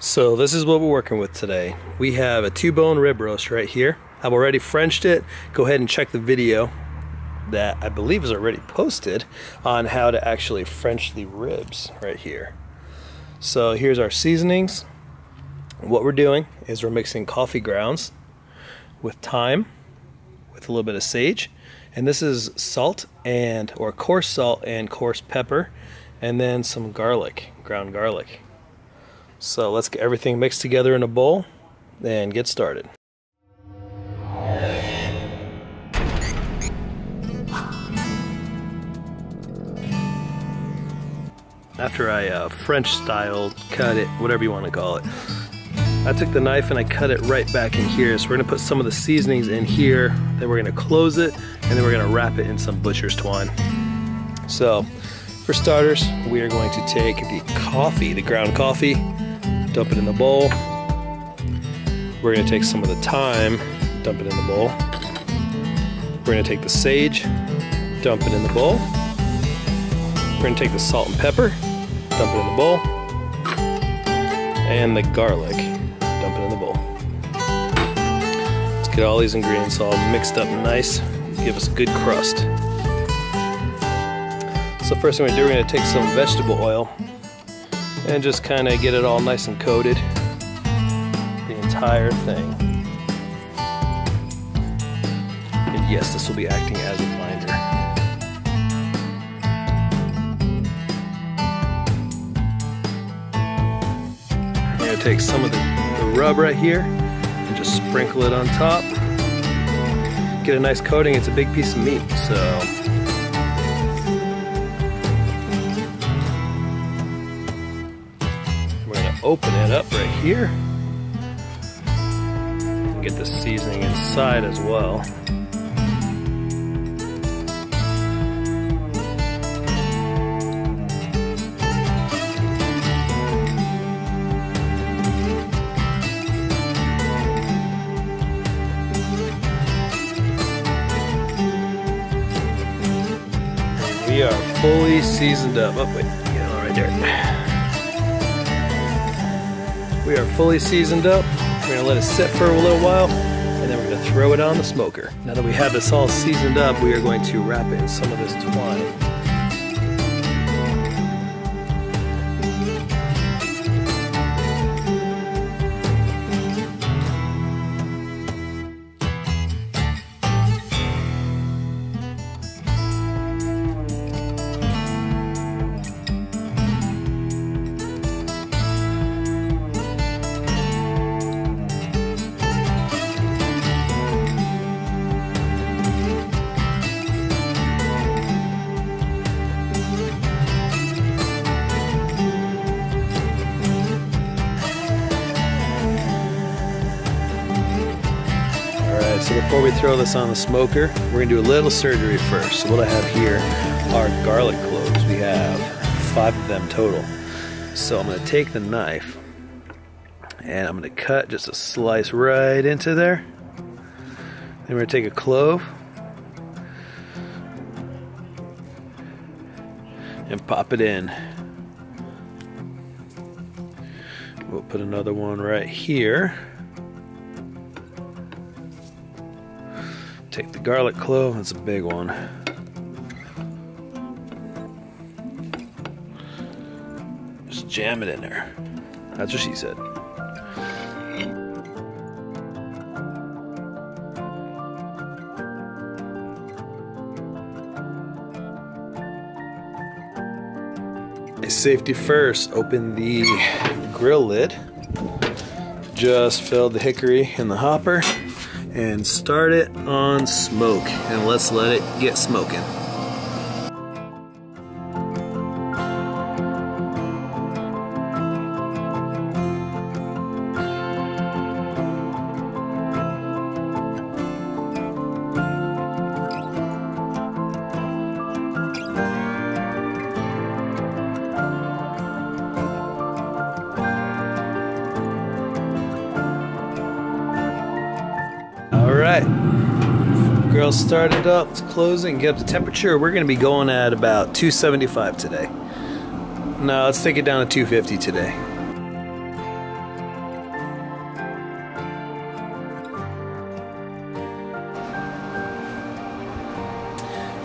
So this is what we're working with today. We have a 2-bone rib roast right here. I've already Frenched it. Go ahead and check the video that I believe is already posted on how to actually French the ribs right here. So here's our seasonings. What we're doing is we're mixing coffee grounds with thyme, with a little bit of sage, and this is salt or coarse salt and coarse pepper, and then some garlic, ground garlic. So let's get everything mixed together in a bowl and get started. After I French style cut it, whatever you want to call it, I took the knife and I cut it right back in here. So we're going to put some of the seasonings in here, then we're going to close it, and then we're going to wrap it in some butcher's twine. So for starters, we are going to take the coffee, the ground coffee, dump it in the bowl. We're going to take some of the thyme, dump it in the bowl. We're going to take the sage, dump it in the bowl. We're going to take the salt and pepper, dump it in the bowl. And the garlic, dump it in the bowl. Let's get all these ingredients all mixed up nice, give us a good crust. So first thing we're going to do, we're going to take some vegetable oil and just kind of get it all nice and coated, the entire thing. And yes, this will be acting as a binder. I'm going to take some of the rub right here and just sprinkle it on top. Get a nice coating. It's a big piece of meat, so open it up right here and get the seasoning inside as well. And we are fully seasoned up. Oh wait, get it all right there. We are fully seasoned up. We're going to let it sit for a little while, and then we're going to throw it on the smoker. Now that we have this all seasoned up, we are going to wrap it in some of this twine. So before we throw this on the smoker, we're going to do a little surgery first. So what I have here are garlic cloves. We have 5 of them total. So I'm going to take the knife and I'm going to cut just a slice right into there. Then we're going to take a clove and pop it in. We'll put another one right here. Take the garlic clove, that's a big one. Just jam it in there. That's what she said. Safety first, open the grill lid. Just fill the hickory in the hopper and start it on smoke, and let's let it get smoking. Alright, grill started up, it's closing, get up to temperature. We're going to be going at about 275 today. No, let's take it down to 250 today.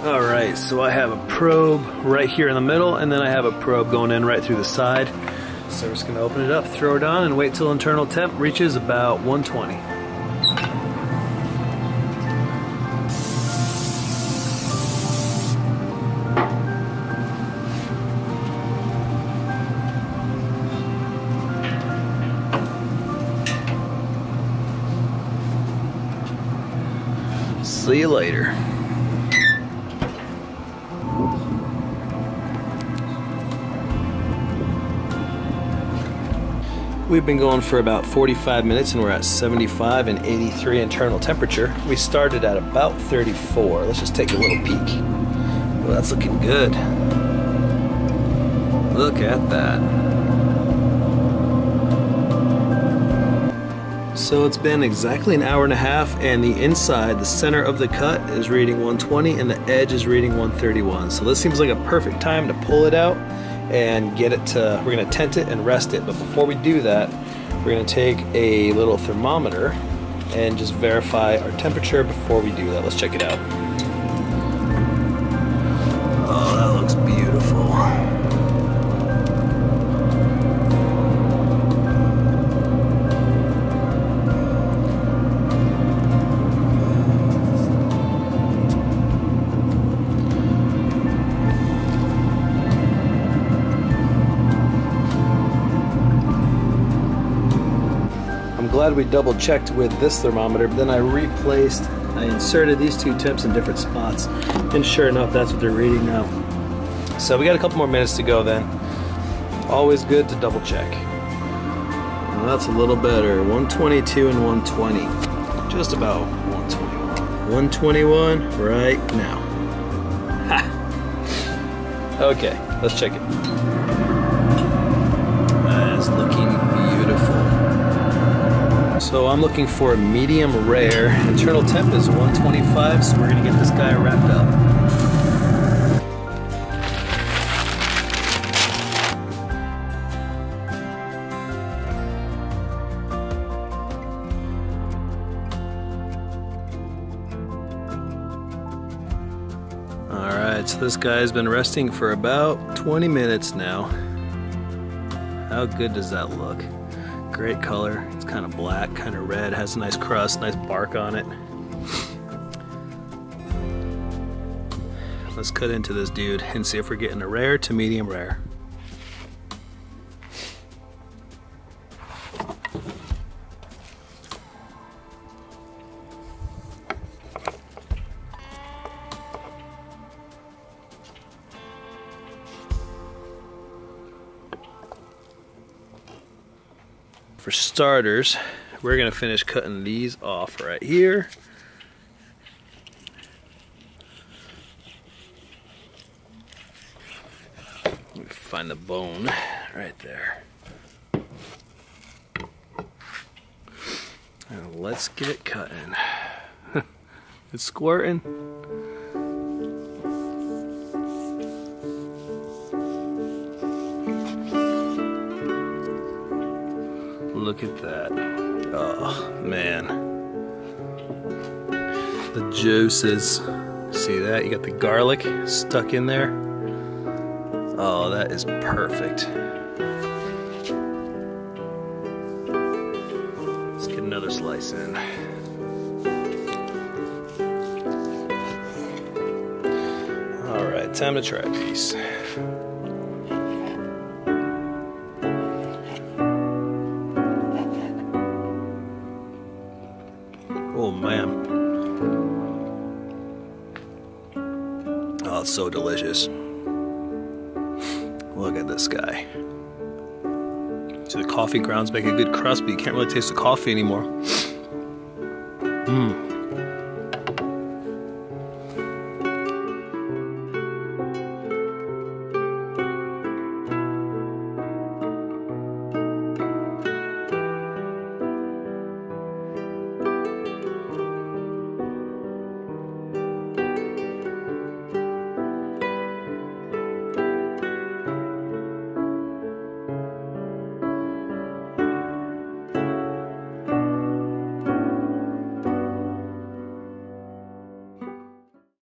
Alright, so I have a probe right here in the middle, and then I have a probe going in right through the side. So we're just going to open it up, throw it on, and wait till internal temp reaches about 120. See you later. We've been going for about 45 minutes and we're at 75 and 83 internal temperature. We started at about 34. Let's just take a little peek. Well, that's looking good. Look at that. So it's been exactly an hour and a half, and the inside, the center of the cut is reading 120 and the edge is reading 131. So this seems like a perfect time to pull it out and get it to, we're gonna tent it and rest it. But before we do that, we're gonna take a little thermometer and just verify our temperature before we do that. Let's check it out. Oh, that looks beautiful. Glad we double checked with this thermometer, but then I inserted these two temps in different spots, and sure enough, that's what they're reading now. So we got a couple more minutes to go then. Always good to double check. Well, that's a little better. 122 and 120. Just about 121. 121 right now. Ha! Okay, let's check it. That is looking beautiful. So I'm looking for a medium rare. Internal temp is 125, so we're gonna get this guy wrapped up. Alright, so this guy's been resting for about 20 minutes now. How good does that look? Great color. It's kind of black, kind of red, has a nice crust, nice bark on it. Let's cut into this dude and see if we're getting a rare to medium rare. For starters, we're gonna finish cutting these off right here. Let me find the bone right there. And let's get cutting. It's squirting. Look at that. Oh, man. The juices. See that? You got the garlic stuck in there. Oh, that is perfect. Let's get another slice in. All right, time to try a piece. Oh man. Oh, it's so delicious. Look at this guy. So the coffee grounds make a good crust, but you can't really taste the coffee anymore. Mmm.